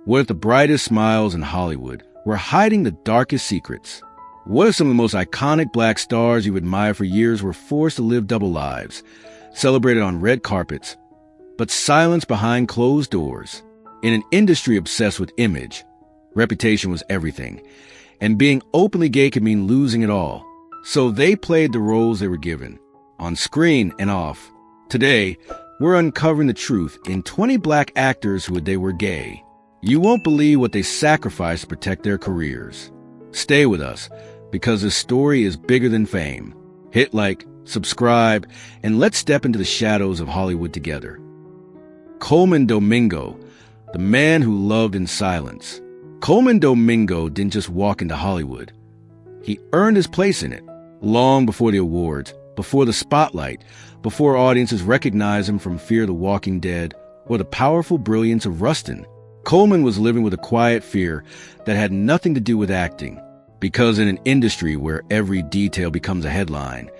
What if the brightest smiles in Hollywood were hiding the darkest secrets? What if some of the most iconic black stars you admired for years were forced to live double lives, celebrated on red carpets, but silenced behind closed doors? In an industry obsessed with image, reputation was everything, and being openly gay could mean losing it all. So they played the roles they were given, on screen and off. Today, we're uncovering the truth in 20 black actors who they were gay. You won't believe what they sacrificed to protect their careers. Stay with us, because this story is bigger than fame. Hit like, subscribe, and let's step into the shadows of Hollywood together. Colman Domingo, the man who loved in silence. Colman Domingo didn't just walk into Hollywood. He earned his place in it, long before the awards, before the spotlight, before audiences recognized him from Fear the Walking Dead or the powerful brilliance of Rustin. Colman was living with a quiet fear that had nothing to do with acting, because in an industry where every detail becomes a headline,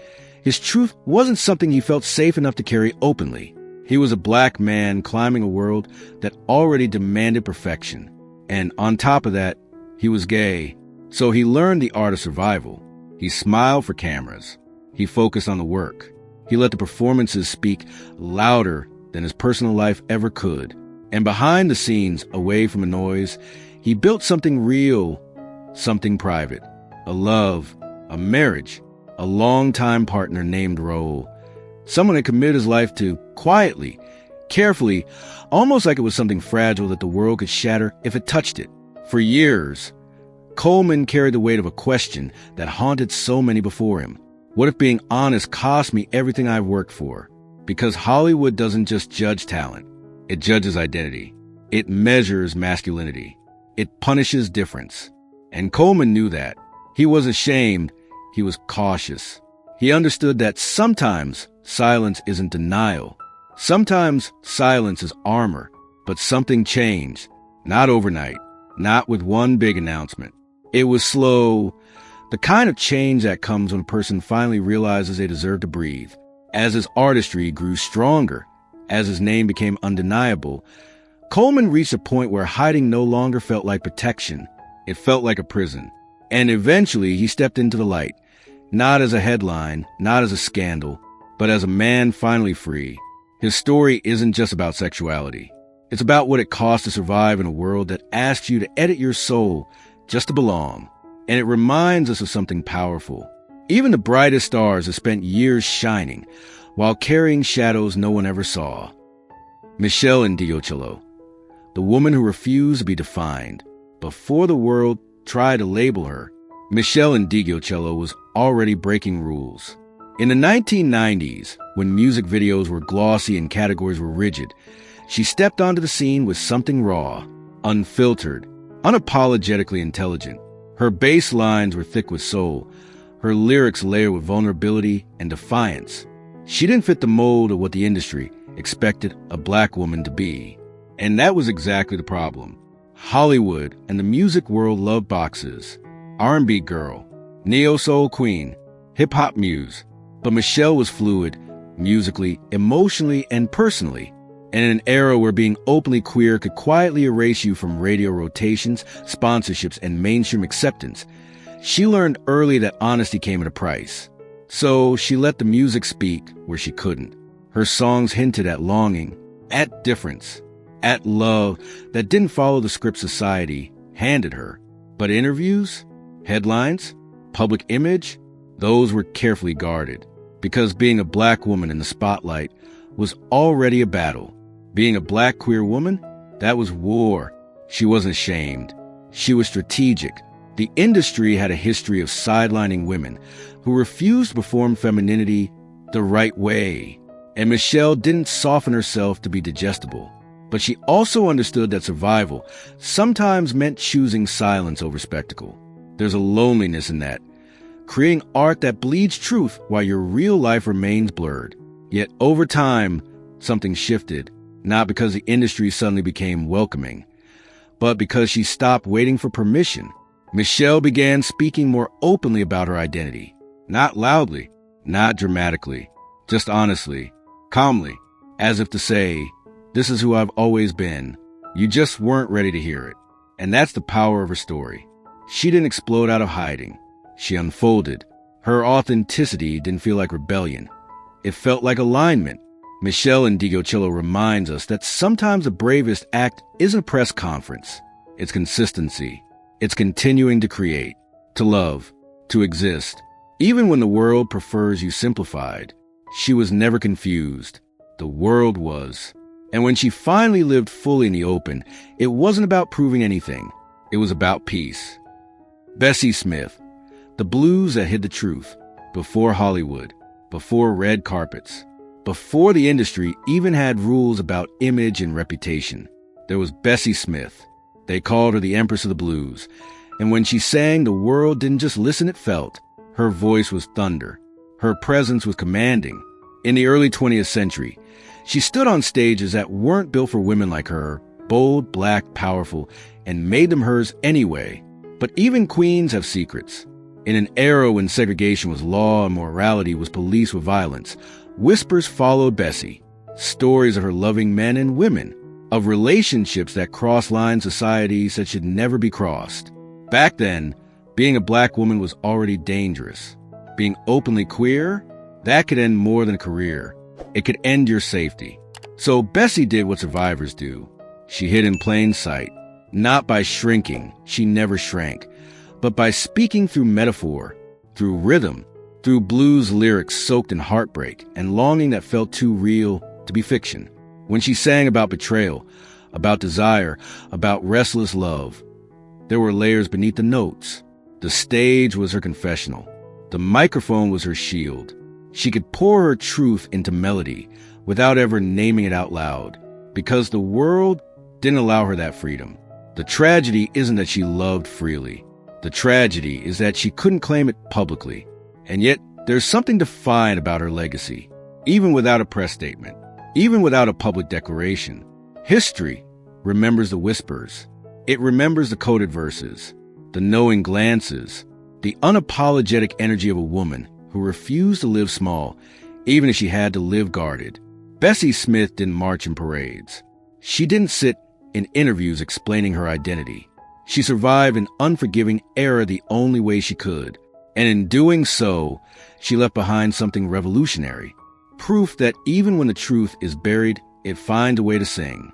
his truth wasn't something he felt safe enough to carry openly. He was a black man climbing a world that already demanded perfection. And on top of that, he was gay. So he learned the art of survival. He smiled for cameras. He focused on the work. He let the performances speak louder than his personal life ever could. And behind the scenes, away from the noise, he built something real, something private. A love, a marriage, a longtime partner named Raul. Someone had committed his life to quietly, carefully, almost like it was something fragile that the world could shatter if it touched it. For years, Colman carried the weight of a question that haunted so many before him. What if being honest cost me everything I've worked for? Because Hollywood doesn't just judge talent. It judges identity. It measures masculinity. It punishes difference. And Colman knew that. He wasn't ashamed. He was cautious. He understood that sometimes silence isn't denial. Sometimes silence is armor. But something changed. Not overnight. Not with one big announcement. It was slow. The kind of change that comes when a person finally realizes they deserve to breathe. As his artistry grew stronger, as his name became undeniable, Colman reached a point where hiding no longer felt like protection. It felt like a prison. And eventually he stepped into the light, not as a headline, not as a scandal, but as a man finally free. His story isn't just about sexuality. It's about what it costs to survive in a world that asks you to edit your soul just to belong. And it reminds us of something powerful. Even the brightest stars have spent years shining while carrying shadows no one ever saw. Michelle Ndiochelo, the woman who refused to be defined. Before the world tried to label her, Michelle Ndiochelo was already breaking rules. In the 1990s, when music videos were glossy and categories were rigid, she stepped onto the scene with something raw, unfiltered, unapologetically intelligent. Her bass lines were thick with soul, her lyrics layered with vulnerability and defiance. She didn't fit the mold of what the industry expected a black woman to be. And that was exactly the problem. Hollywood and the music world loved boxes. R&B girl, neo-soul queen, hip-hop muse. But Michelle was fluid, musically, emotionally, and personally. And in an era where being openly queer could quietly erase you from radio rotations, sponsorships, and mainstream acceptance, she learned early that honesty came at a price. So she let the music speak where she couldn't. Her songs hinted at longing, at difference, at love that didn't follow the script society handed her. But interviews, headlines, public image, those were carefully guarded. Because being a black woman in the spotlight was already a battle. Being a black queer woman, that was war. She wasn't ashamed. She was strategic. The industry had a history of sidelining women who refused to perform femininity the right way. And Michelle didn't soften herself to be digestible. But she also understood that survival sometimes meant choosing silence over spectacle. There's a loneliness in that. Creating art that bleeds truth while your real life remains blurred. Yet over time, something shifted. Not because the industry suddenly became welcoming, but because she stopped waiting for permission. Michelle began speaking more openly about her identity. Not loudly, not dramatically, just honestly, calmly, as if to say, this is who I've always been. You just weren't ready to hear it. And that's the power of her story. She didn't explode out of hiding. She unfolded. Her authenticity didn't feel like rebellion. It felt like alignment. Michelle Ndigochello reminds us that sometimes the bravest act isn't a press conference. It's consistency. It's continuing to create, to love, to exist. Even when the world prefers you simplified, she was never confused. The world was. And when she finally lived fully in the open, it wasn't about proving anything. It was about peace. Bessie Smith, the blues that hid the truth, before Hollywood, before red carpets, before the industry even had rules about image and reputation. There was Bessie Smith. They called her the Empress of the Blues. And when she sang, the world didn't just listen, it felt. Her voice was thunder. Her presence was commanding. In the early 20th century, she stood on stages that weren't built for women like her, bold, black, powerful, and made them hers anyway. But even queens have secrets. In an era when segregation was law and morality was policed with violence, whispers followed Bessie. Stories of her loving men and women, of relationships that crossed lines societies that should never be crossed. Back then, being a black woman was already dangerous. Being openly queer, that could end more than a career. It could end your safety. So Bessie did what survivors do. She hid in plain sight, not by shrinking, she never shrank, but by speaking through metaphor, through rhythm, through blues lyrics soaked in heartbreak and longing that felt too real to be fiction. When she sang about betrayal, about desire, about restless love, there were layers beneath the notes. The stage was her confessional. The microphone was her shield. She could pour her truth into melody without ever naming it out loud, because the world didn't allow her that freedom. The tragedy isn't that she loved freely. The tragedy is that she couldn't claim it publicly. And yet, there's something defined about her legacy, even without a press statement, even without a public declaration. History remembers the whispers. It remembers the coded verses, the knowing glances, the unapologetic energy of a woman who refused to live small, even if she had to live guarded. Bessie Smith didn't march in parades. She didn't sit in interviews explaining her identity. She survived an unforgiving era the only way she could. And in doing so, she left behind something revolutionary. Proof that even when the truth is buried, it finds a way to sing.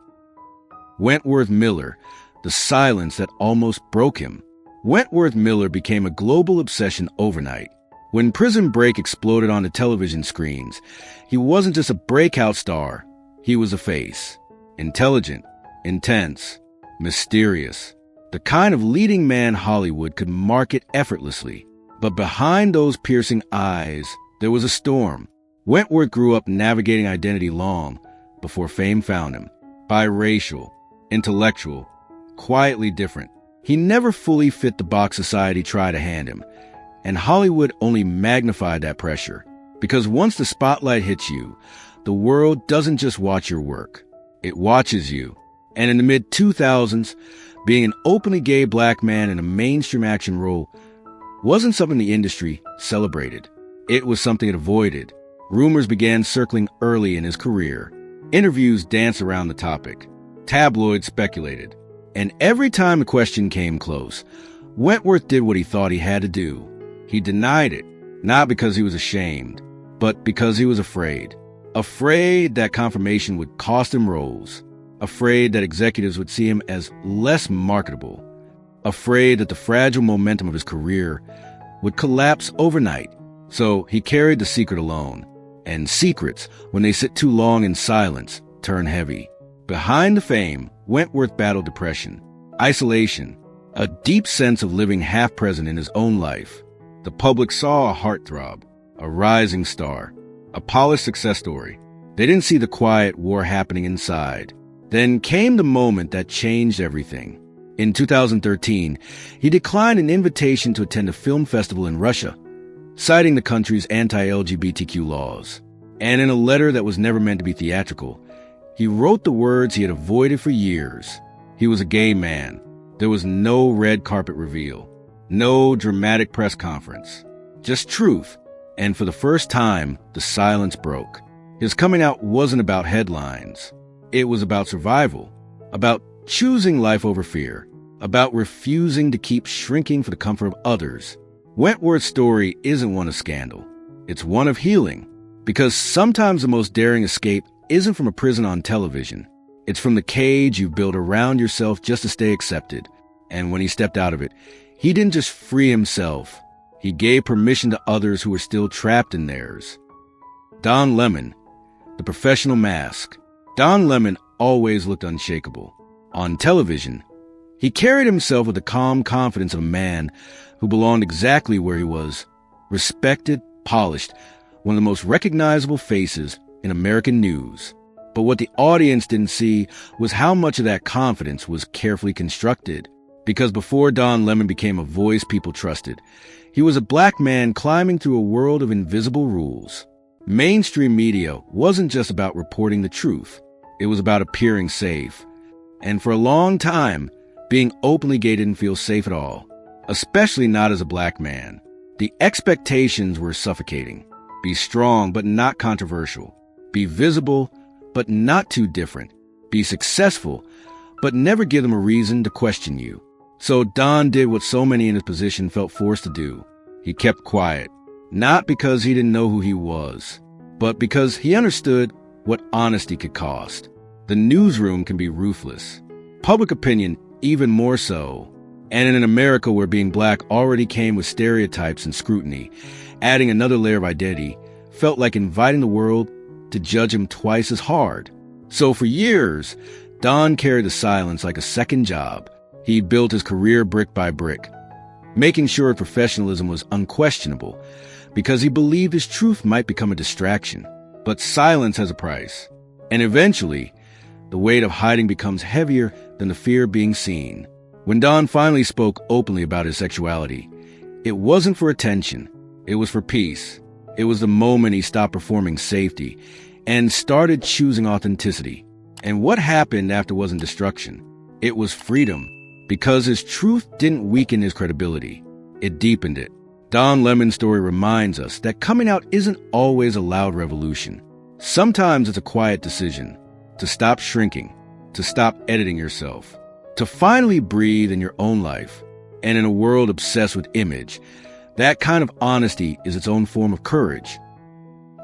Wentworth Miller, the silence that almost broke him. Wentworth Miller became a global obsession overnight. When Prison Break exploded on the television screens, he wasn't just a breakout star. He was a face. Intelligent, intense, mysterious. The kind of leading man Hollywood could market effortlessly. But behind those piercing eyes, there was a storm. Wentworth grew up navigating identity long before fame found him. Biracial, intellectual, quietly different. He never fully fit the box society tried to hand him. And Hollywood only magnified that pressure. Because once the spotlight hits you, the world doesn't just watch your work. It watches you. And in the mid-2000s, being an openly gay black man in a mainstream action role wasn't something the industry celebrated. It was something it avoided. Rumors began circling early in his career. Interviews danced around the topic. Tabloids speculated. And every time the question came close, Wentworth did what he thought he had to do. He denied it, not because he was ashamed, but because he was afraid. Afraid that confirmation would cost him roles. Afraid that executives would see him as less marketable. Afraid that the fragile momentum of his career would collapse overnight. So he carried the secret alone. And secrets, when they sit too long in silence, turn heavy. Behind the fame, Wentworth battled depression, isolation, a deep sense of living half-present in his own life. The public saw a heartthrob, a rising star, a polished success story. They didn't see the quiet war happening inside. Then came the moment that changed everything. In 2013, he declined an invitation to attend a film festival in Russia, citing the country's anti-LGBTQ laws. And in a letter that was never meant to be theatrical, he wrote the words he had avoided for years. He was a gay man. There was no red carpet reveal, no dramatic press conference, just truth. And for the first time, the silence broke. His coming out wasn't about headlines. It was about survival, about choosing life over fear, about refusing to keep shrinking for the comfort of others. Wentworth's story isn't one of scandal. It's one of healing. Because sometimes the most daring escape isn't from a prison on television. It's from the cage you've built around yourself just to stay accepted. And when he stepped out of it, he didn't just free himself. He gave permission to others who were still trapped in theirs. Don Lemon, the professional mask. Don Lemon always looked unshakable. On television, he carried himself with the calm confidence of a man who belonged exactly where he was. Respected, polished, one of the most recognizable faces in American news. But what the audience didn't see was how much of that confidence was carefully constructed. Because before Don Lemon became a voice people trusted, he was a black man climbing through a world of invisible rules. Mainstream media wasn't just about reporting the truth. It was about appearing safe. And for a long time, being openly gay didn't feel safe at all, especially not as a black man. The expectations were suffocating. Be strong, but not controversial. Be visible, but not too different. Be successful, but never give them a reason to question you. So Don did what so many in his position felt forced to do. He kept quiet, not because he didn't know who he was, but because he understood what honesty could cost. The newsroom can be ruthless. Public opinion even more so. And in an America where being black already came with stereotypes and scrutiny, adding another layer of identity felt like inviting the world to judge him twice as hard. So for years, Don carried the silence like a second job. He built his career brick by brick, making sure professionalism was unquestionable because he believed his truth might become a distraction. But silence has a price. And eventually, the weight of hiding becomes heavier than the fear of being seen. When Don finally spoke openly about his sexuality, it wasn't for attention. It was for peace. It was the moment he stopped performing safety and started choosing authenticity. And what happened after wasn't destruction. It was freedom, because his truth didn't weaken his credibility. It deepened it. Don Lemon's story reminds us that coming out isn't always a loud revolution. Sometimes it's a quiet decision to stop shrinking, to stop editing yourself, to finally breathe in your own life. And in a world obsessed with image, that kind of honesty is its own form of courage.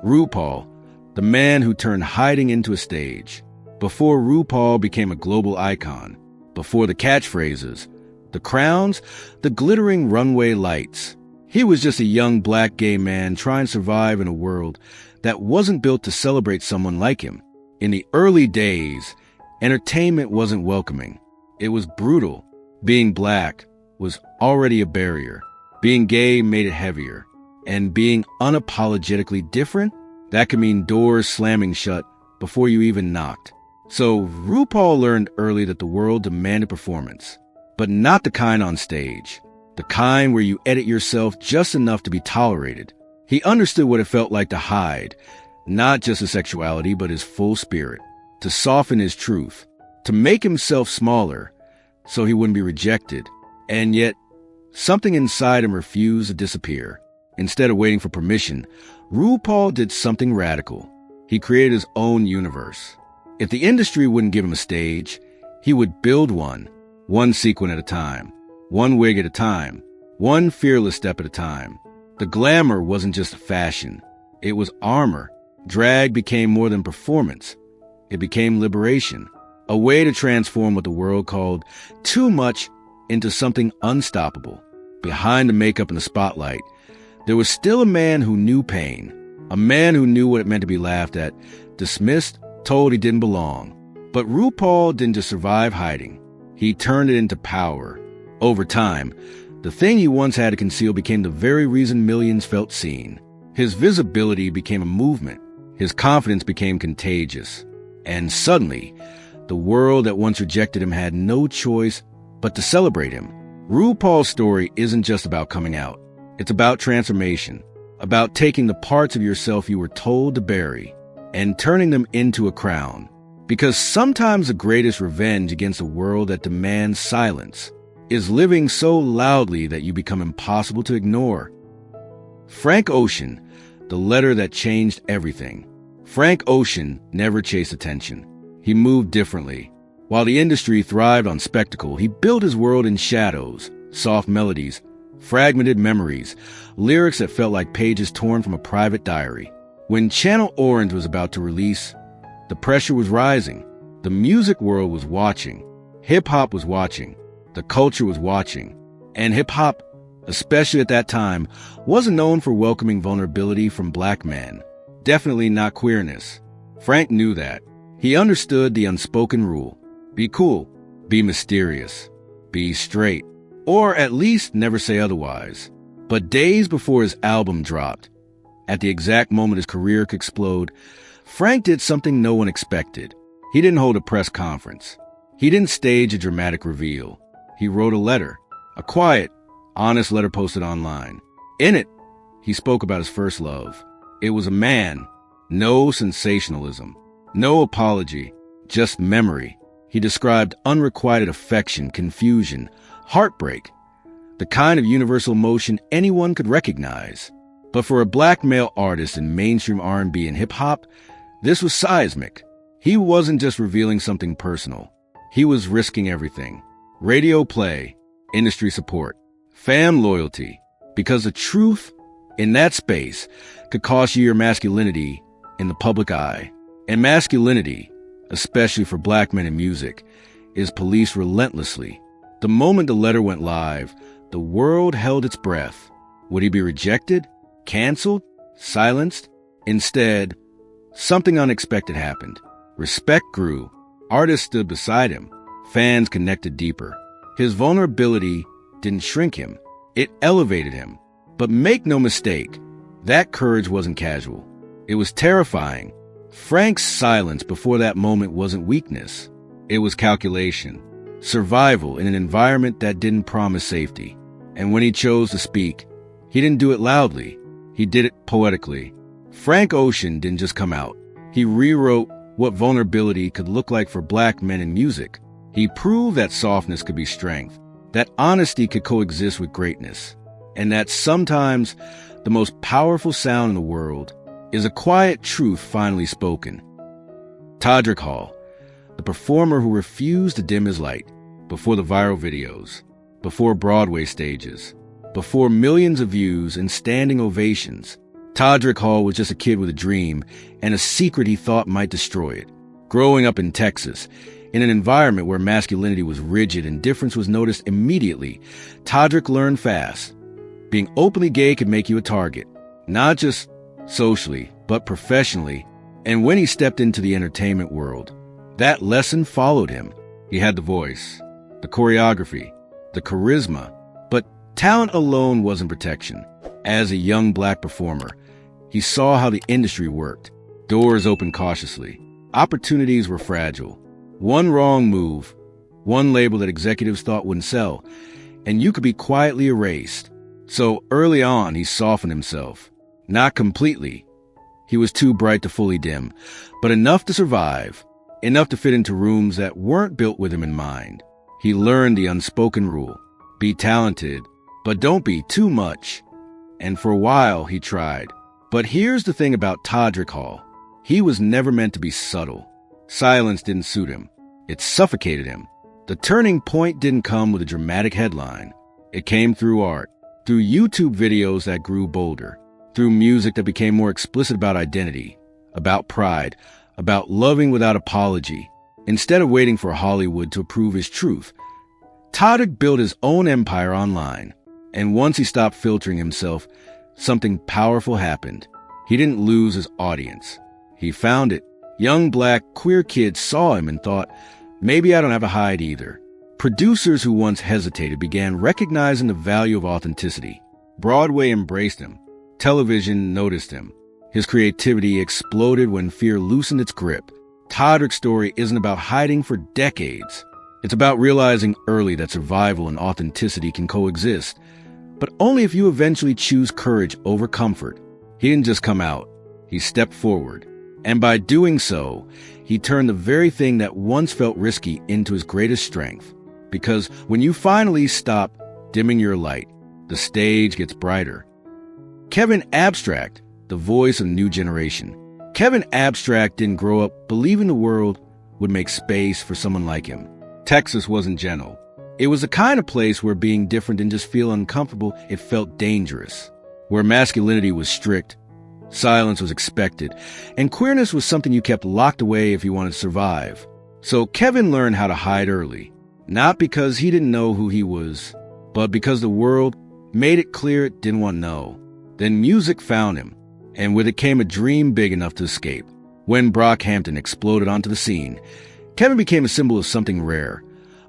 RuPaul, the man who turned hiding into a stage. Before RuPaul became a global icon, before the catchphrases, the crowns, the glittering runway lights, he was just a young black gay man trying to survive in a world that wasn't built to celebrate someone like him. In the early days, entertainment wasn't welcoming. It was brutal. Being black was already a barrier. Being gay made it heavier. And being unapologetically different, that could mean doors slamming shut before you even knocked. So RuPaul learned early that the world demanded performance, but not the kind on stage, the kind where you edit yourself just enough to be tolerated. He understood what it felt like to hide, not just his sexuality, but his full spirit, to soften his truth, to make himself smaller so he wouldn't be rejected. And yet, something inside him refused to disappear. Instead of waiting for permission, RuPaul did something radical. He created his own universe. If the industry wouldn't give him a stage, he would build one sequin at a time, one wig at a time, one fearless step at a time. The glamour wasn't just a fashion. It was armor. Drag became more than performance. It became liberation, a way to transform what the world called too much into something unstoppable. Behind the makeup and the spotlight, there was still a man who knew pain, a man who knew what it meant to be laughed at, dismissed, told he didn't belong. But RuPaul didn't just survive hiding. He turned it into power. Over time, the thing he once had to conceal became the very reason millions felt seen. His visibility became a movement. His confidence became contagious. And suddenly, the world that once rejected him had no choice but to celebrate him. RuPaul's story isn't just about coming out. It's about transformation, about taking the parts of yourself you were told to bury and turning them into a crown. Because sometimes the greatest revenge against a world that demands silence is living so loudly that you become impossible to ignore. Frank Ocean, the letter that changed everything. Frank Ocean never chased attention. He moved differently. While the industry thrived on spectacle, he built his world in shadows, soft melodies, fragmented memories, lyrics that felt like pages torn from a private diary. When Channel Orange was about to release, the pressure was rising. The music world was watching. Hip-hop was watching. The culture was watching. And hip-hop, especially at that time, wasn't known for welcoming vulnerability from black men. Definitely not queerness. Frank knew that. He understood the unspoken rule. Be cool. Be mysterious. Be straight. Or at least never say otherwise. But days before his album dropped, at the exact moment his career could explode, Frank did something no one expected. He didn't hold a press conference. He didn't stage a dramatic reveal. He wrote a letter. A quiet, honest letter posted online. In it, he spoke about his first love. It was a man. No sensationalism. No apology. Just memory. He described unrequited affection, confusion, heartbreak, the kind of universal emotion anyone could recognize. But for a black male artist in mainstream R&B and hip-hop, this was seismic. He wasn't just revealing something personal. He was risking everything. Radio play, industry support, fan loyalty, because the truth in that space could cost you your masculinity in the public eye. And masculinity, especially for black men in music, is policed relentlessly. The moment the letter went live, the world held its breath. Would he be rejected? Canceled? Silenced? Instead, something unexpected happened. Respect grew. Artists stood beside him. Fans connected deeper. His vulnerability didn't shrink him. It elevated him. But make no mistake, that courage wasn't casual. It was terrifying. Frank's silence before that moment wasn't weakness. It was calculation. Survival in an environment that didn't promise safety. And when he chose to speak, he didn't do it loudly. He did it poetically. Frank Ocean didn't just come out. He rewrote what vulnerability could look like for black men in music. He proved that softness could be strength, that honesty could coexist with greatness, and that sometimes the most powerful sound in the world is a quiet truth finally spoken. Todrick Hall, the performer who refused to dim his light before the viral videos, before Broadway stages, before millions of views and standing ovations. Todrick Hall was just a kid with a dream and a secret he thought might destroy it. Growing up in Texas, in an environment where masculinity was rigid and difference was noticed immediately, Todrick learned fast. Being openly gay could make you a target, not just socially, but professionally. And when he stepped into the entertainment world, that lesson followed him. He had the voice, the choreography, the charisma, but talent alone wasn't protection. As a young black performer, he saw how the industry worked. Doors opened cautiously. Opportunities were fragile. One wrong move, one label that executives thought wouldn't sell, and you could be quietly erased. So early on, he softened himself. Not completely. He was too bright to fully dim, but enough to survive, enough to fit into rooms that weren't built with him in mind. He learned the unspoken rule. Be talented, but don't be too much. And for a while, he tried. But here's the thing about Todrick Hall. He was never meant to be subtle. Silence didn't suit him. It suffocated him. The turning point didn't come with a dramatic headline. It came through art, through YouTube videos that grew bolder, through music that became more explicit about identity, about pride, about loving without apology. Instead of waiting for Hollywood to approve his truth, Todrick built his own empire online. And once he stopped filtering himself, something powerful happened. He didn't lose his audience. He found it. Young black queer kids saw him and thought, maybe I don't have to hide either. Producers who once hesitated began recognizing the value of authenticity. Broadway embraced him. Television noticed him. His creativity exploded when fear loosened its grip. Todrick's story isn't about hiding for decades. It's about realizing early that survival and authenticity can coexist, but only if you eventually choose courage over comfort. He didn't just come out. He stepped forward. And by doing so, he turned the very thing that once felt risky into his greatest strength. Because when you finally stop dimming your light, the stage gets brighter. Kevin Abstract, the voice of the new generation. Kevin Abstract didn't grow up believing the world would make space for someone like him. Texas wasn't gentle. It was the kind of place where being different didn't just feel uncomfortable, it felt dangerous. Where masculinity was strict, silence was expected, and queerness was something you kept locked away if you wanted to survive. So Kevin learned how to hide early, not because he didn't know who he was, but because the world made it clear it didn't want to know. Then music found him, and with it came a dream big enough to escape. When Brockhampton exploded onto the scene, Kevin became a symbol of something rare,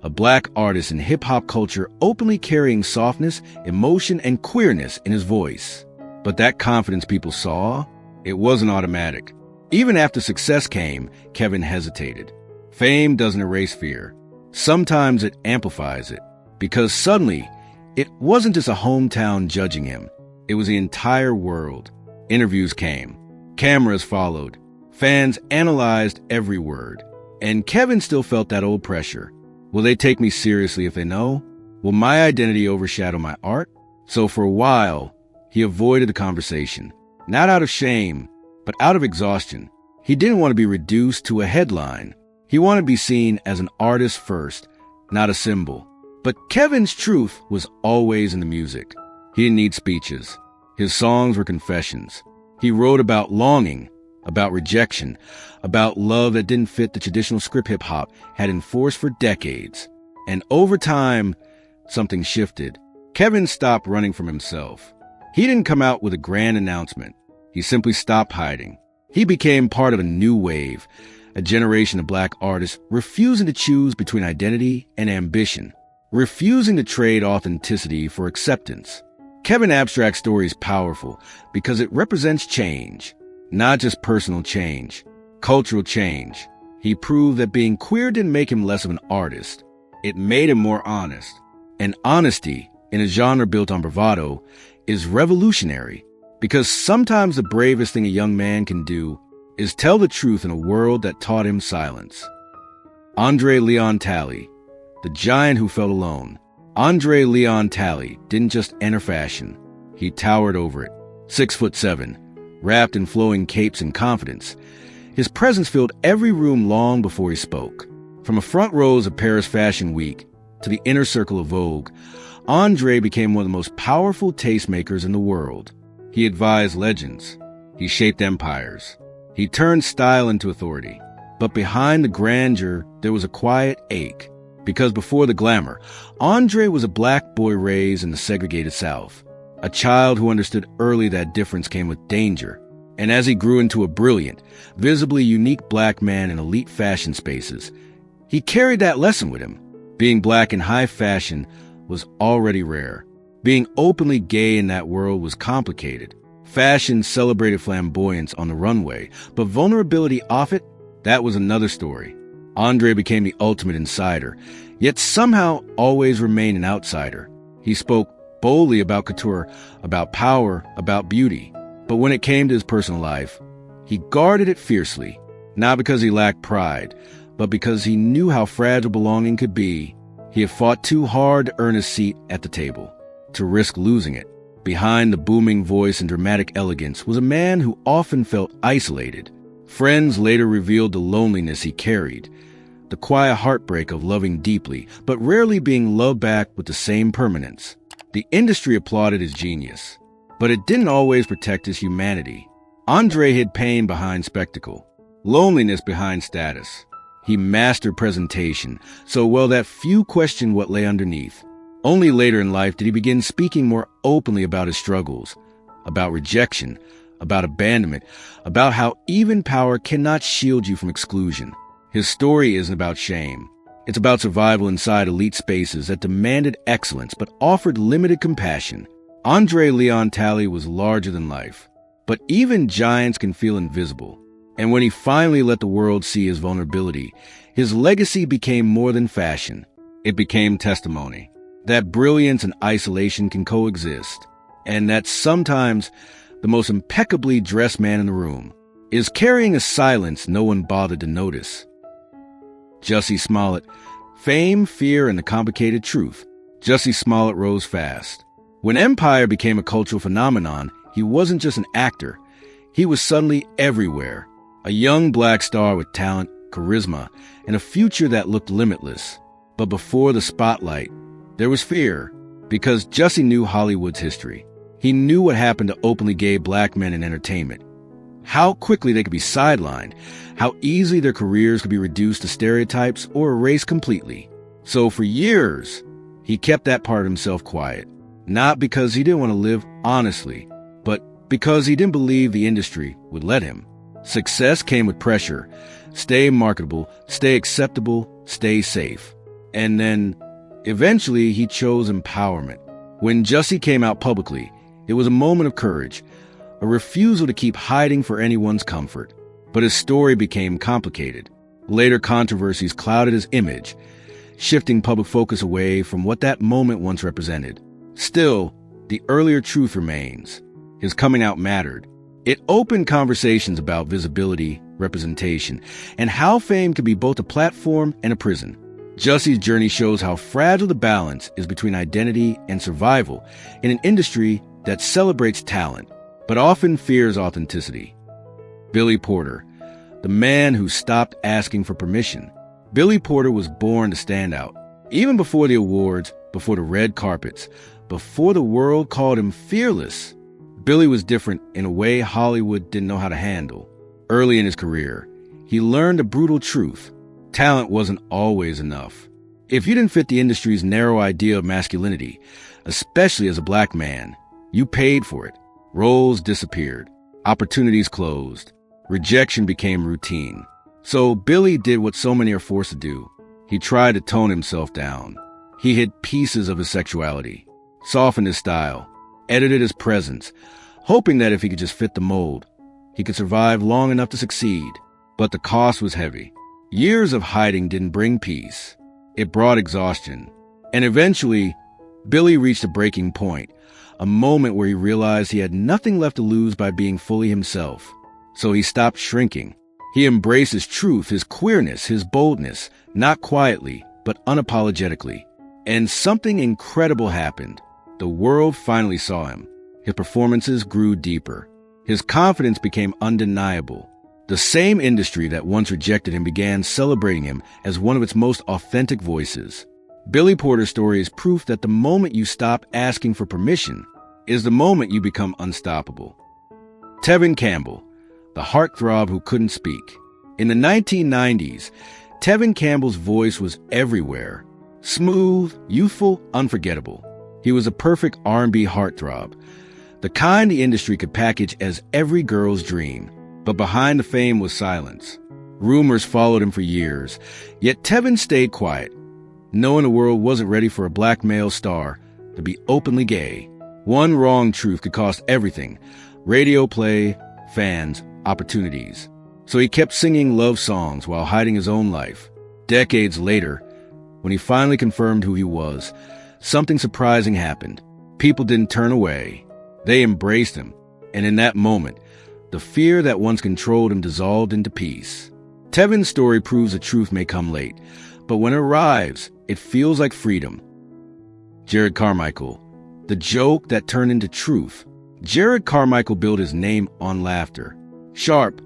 a black artist in hip-hop culture openly carrying softness, emotion, and queerness in his voice. But that confidence people saw, it wasn't automatic. Even after success came, Kevin hesitated. Fame doesn't erase fear. Sometimes it amplifies it, because suddenly, it wasn't just a hometown judging him. It was the entire world. Interviews came. Cameras followed. Fans analyzed every word. And Kevin still felt that old pressure. Will they take me seriously if they know? Will my identity overshadow my art? So for a while, he avoided the conversation. Not out of shame, but out of exhaustion. He didn't want to be reduced to a headline. He wanted to be seen as an artist first, not a symbol. But Kevin's truth was always in the music. He didn't need speeches. His songs were confessions. He wrote about longing, about rejection, about love that didn't fit the traditional script hip-hop had enforced for decades. And over time, something shifted. Kevin stopped running from himself. He didn't come out with a grand announcement. He simply stopped hiding. He became part of a new wave, a generation of black artists refusing to choose between identity and ambition, refusing to trade authenticity for acceptance. Kevin Abstract's story is powerful because it represents change. Not just personal change, cultural change. He proved that being queer didn't make him less of an artist. It made him more honest. And honesty, in a genre built on bravado, is revolutionary because sometimes the bravest thing a young man can do is tell the truth in a world that taught him silence. Andre Leon Talley, the giant who felt alone. Andre Leon Talley didn't just enter fashion. He towered over it. 6'7", wrapped in flowing capes and confidence. His presence filled every room long before he spoke. From the front rows of Paris Fashion Week to the inner circle of Vogue, Andre became one of the most powerful tastemakers in the world. He advised legends. He shaped empires. He turned style into authority. But behind the grandeur, there was a quiet ache. Because before the glamour, Andre was a black boy raised in the segregated South. A child who understood early that difference came with danger. And as he grew into a brilliant, visibly unique black man in elite fashion spaces, he carried that lesson with him. Being black in high fashion was already rare. Being openly gay in that world was complicated. Fashion celebrated flamboyance on the runway, but vulnerability off it, that was another story. Andre became the ultimate insider, yet somehow always remained an outsider. He spoke boldly about couture, about power, about beauty. But when it came to his personal life, he guarded it fiercely, not because he lacked pride, but because he knew how fragile belonging could be. He had fought too hard to earn a seat at the table, to risk losing it. Behind the booming voice and dramatic elegance was a man who often felt isolated. Friends later revealed the loneliness he carried, the quiet heartbreak of loving deeply, but rarely being loved back with the same permanence. The industry applauded his genius, but it didn't always protect his humanity. Andre hid pain behind spectacle, loneliness behind status. He mastered presentation so well that few questioned what lay underneath. Only later in life did he begin speaking more openly about his struggles, about rejection, about abandonment, about how even power cannot shield you from exclusion. His story isn't about shame. It's about survival inside elite spaces that demanded excellence but offered limited compassion. Andre Leon Talley was larger than life. But even giants can feel invisible. And when he finally let the world see his vulnerability, his legacy became more than fashion. It became testimony that brilliance and isolation can coexist, and that sometimes the most impeccably dressed man in the room is carrying a silence no one bothered to notice. Jussie Smollett, fame, fear, and the complicated truth. Jussie Smollett rose fast. When Empire became a cultural phenomenon, he wasn't just an actor. He was suddenly everywhere. A young black star with talent, charisma, and a future that looked limitless. But before the spotlight, there was fear, because Jussie knew Hollywood's history. He knew what happened to openly gay black men in entertainment. How quickly they could be sidelined, how easily their careers could be reduced to stereotypes or erased completely. So for years, he kept that part of himself quiet. Not because he didn't want to live honestly, but because he didn't believe the industry would let him. Success came with pressure. Stay marketable, stay acceptable, stay safe. And then, eventually, he chose empowerment. When Jussie came out publicly, it was a moment of courage, a refusal to keep hiding for anyone's comfort. But his story became complicated. Later controversies clouded his image, shifting public focus away from what that moment once represented. Still, the earlier truth remains. His coming out mattered. It opened conversations about visibility, representation, and how fame could be both a platform and a prison. Jussie's journey shows how fragile the balance is between identity and survival in an industry that celebrates talent, but often fears authenticity. Billy Porter, the man who stopped asking for permission. Billy Porter was born to stand out. Even before the awards, before the red carpets, before the world called him fearless, Billy was different in a way Hollywood didn't know how to handle. Early in his career, he learned a brutal truth. Talent wasn't always enough. If you didn't fit the industry's narrow idea of masculinity, especially as a black man, you paid for it. Roles disappeared. Opportunities closed. Rejection became routine. So Billy did what so many are forced to do. He tried to tone himself down. He hid pieces of his sexuality, softened his style, edited his presence, hoping that if he could just fit the mold, he could survive long enough to succeed. But the cost was heavy. Years of hiding didn't bring peace. It brought exhaustion. And eventually, Billy reached a breaking point, a moment where he realized he had nothing left to lose by being fully himself. So he stopped shrinking. He embraced his truth, his queerness, his boldness, not quietly, but unapologetically. And something incredible happened. The world finally saw him. His performances grew deeper. His confidence became undeniable. The same industry that once rejected him began celebrating him as one of its most authentic voices. Billy Porter's story is proof that the moment you stop asking for permission is the moment you become unstoppable. Tevin Campbell, the heartthrob who couldn't speak. In the 1990s, Tevin Campbell's voice was everywhere. Smooth, youthful, unforgettable. He was a perfect R&B heartthrob, the kind the industry could package as every girl's dream. But behind the fame was silence. Rumors followed him for years, yet Tevin stayed quiet, knowing the world wasn't ready for a black male star to be openly gay. One wrong truth could cost everything: radio play, fans, opportunities. So he kept singing love songs while hiding his own life. Decades later, when he finally confirmed who he was, something surprising happened. People didn't turn away. They embraced him. And in that moment, the fear that once controlled him dissolved into peace. Tevin's story proves the truth may come late, but when it arrives, it feels like freedom. Jared Carmichael, the joke that turned into truth. Jared Carmichael built his name on laughter. Sharp,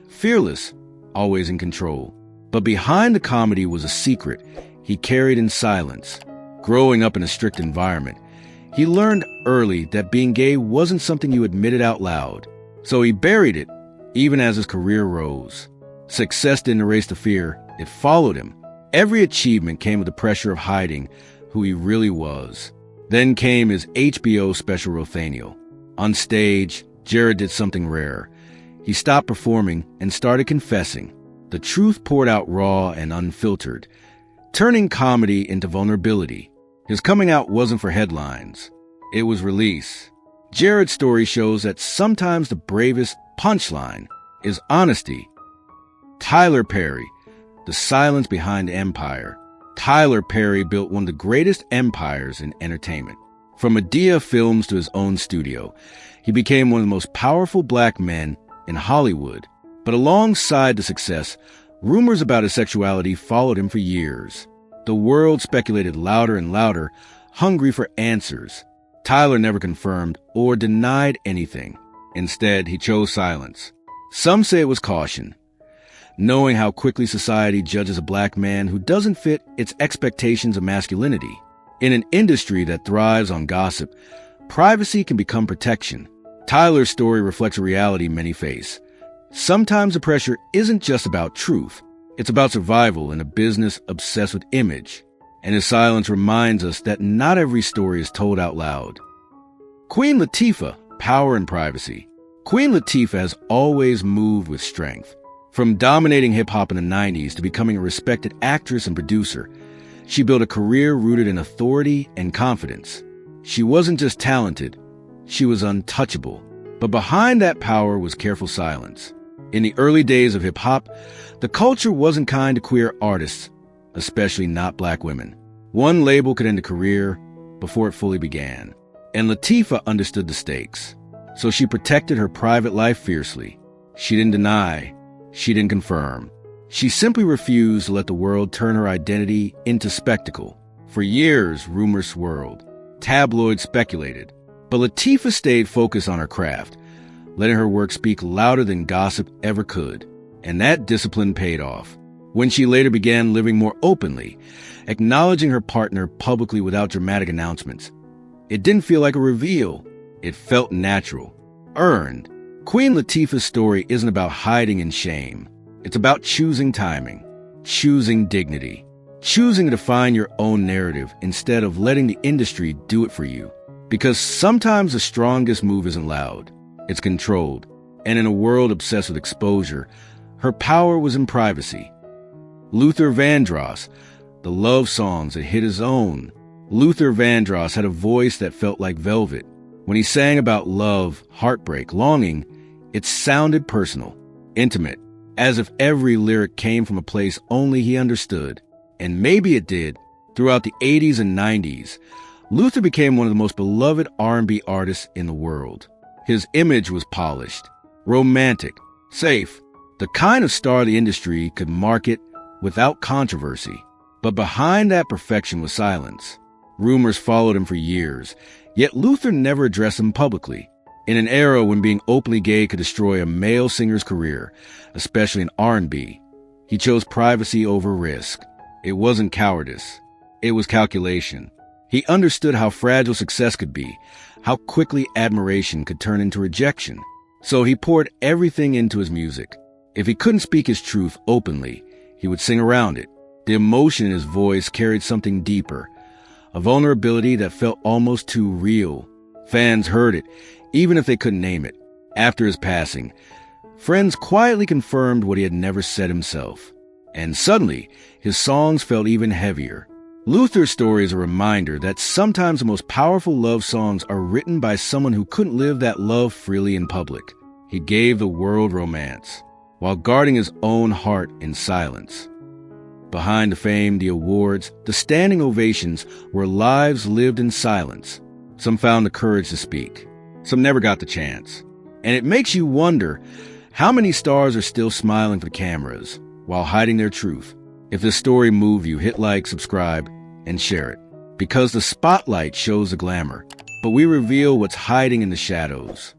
fearless, always in control. But behind the comedy was a secret he carried in silence. Growing up in a strict environment, he learned early that being gay wasn't something you admitted out loud. So he buried it, even as his career rose. Success didn't erase the fear, it followed him. Every achievement came with the pressure of hiding who he really was. Then came his HBO special Rothaniel. On stage, Jared did something rare. He stopped performing and started confessing. The truth poured out raw and unfiltered, turning comedy into vulnerability. His coming out wasn't for headlines. It was release. Jared's story shows that sometimes the bravest punchline is honesty. Tyler Perry, the silence behind empire. Tyler Perry built one of the greatest empires in entertainment. From Medea Films to his own studio, he became one of the most powerful black men in Hollywood. But alongside the success, rumors about his sexuality followed him for years. The world speculated louder and louder, hungry for answers. Tyler never confirmed or denied anything. Instead, he chose silence. Some say it was caution. knowing how quickly society judges a black man who doesn't fit its expectations of masculinity. In an industry that thrives on gossip, privacy can become protection. Tyler's story reflects a reality many face. Sometimes the pressure isn't just about truth. It's about survival in a business obsessed with image. And his silence reminds us that not every story is told out loud. Queen Latifah, power and privacy. Queen Latifah has always moved with strength. From dominating hip-hop in the 90s to becoming a respected actress and producer, she built a career rooted in authority and confidence. She wasn't just talented, she was untouchable. But behind that power was careful silence. In the early days of hip-hop, the culture wasn't kind to queer artists, especially not black women. One label could end a career before it fully began. And Latifah understood the stakes. So she protected her private life fiercely. She didn't deny. She didn't confirm. She simply refused to let the world turn her identity into spectacle. For years, rumors swirled. Tabloids speculated. But Latifah stayed focused on her craft, letting her work speak louder than gossip ever could. And that discipline paid off. When she later began living more openly, acknowledging her partner publicly without dramatic announcements, it didn't feel like a reveal. It felt natural, earned. Queen Latifah's story isn't about hiding in shame. It's about choosing timing, choosing dignity, choosing to define your own narrative instead of letting the industry do it for you. Because sometimes the strongest move isn't loud, it's controlled. And in a world obsessed with exposure, her power was in privacy. Luther Vandross, the love songs that hit his own. Luther Vandross had a voice that felt like velvet. When he sang about love, heartbreak, longing, it sounded personal, intimate, as if every lyric came from a place only he understood. And maybe it did. Throughout the 80s and 90s, Luther became one of the most beloved R&B artists in the world. His image was polished, romantic, safe, the kind of star the industry could market without controversy. But behind that perfection was silence. Rumors followed him for years, yet Luther never addressed them publicly. In an era when being openly gay could destroy a male singer's career, especially in R&B, he chose privacy over risk. It wasn't cowardice. It was calculation. He understood how fragile success could be, how quickly admiration could turn into rejection. So he poured everything into his music. If he couldn't speak his truth openly, he would sing around it. The emotion in his voice carried something deeper, a vulnerability that felt almost too real. Fans heard it, even if they couldn't name it. After his passing, friends quietly confirmed what he had never said himself. And suddenly, his songs felt even heavier. Luther's story is a reminder that sometimes the most powerful love songs are written by someone who couldn't live that love freely in public. He gave the world romance, while guarding his own heart in silence. Behind the fame, the awards, the standing ovations were lives lived in silence. Some found the courage to speak. Some never got the chance. And it makes you wonder how many stars are still smiling for the cameras while hiding their truth. If this story moved you, hit like, subscribe, and share it. Because the spotlight shows the glamour, but we reveal what's hiding in the shadows.